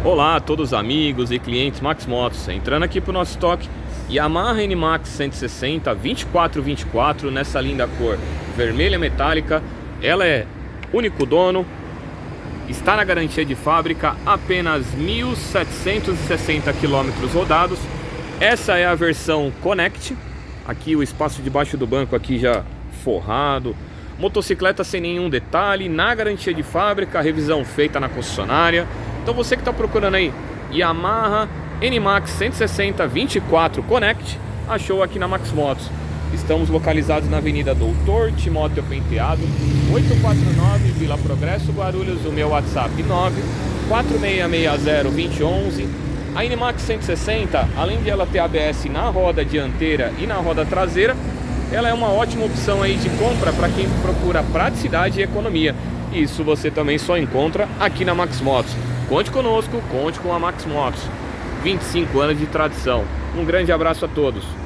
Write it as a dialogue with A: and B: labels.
A: Olá a todos os amigos e clientes Max Motos, entrando aqui para o nosso estoque Yamaha NMAX 160 2424 nessa linda cor vermelha metálica. Ela é único dono, está na garantia de fábrica, apenas 1.760 km rodados. Essa é a versão Connect, aqui o espaço debaixo do banco aqui já forrado, motocicleta sem nenhum detalhe, na garantia de fábrica, revisão feita na concessionária. Então você que está procurando aí Yamaha NMAX 160 24 Connect, achou aqui na Max Motos. Estamos localizados na Avenida Doutor Timóteo Penteado, 849 Vila Progresso, Guarulhos. O meu WhatsApp 946602011. A NMAX 160, além de ela ter ABS na roda dianteira e na roda traseira, ela é uma ótima opção aí de compra para quem procura praticidade e economia. Isso você também só encontra aqui na Max Motos. Conte conosco, conte com a Max Motos. 25 anos de tradição. Um grande abraço a todos.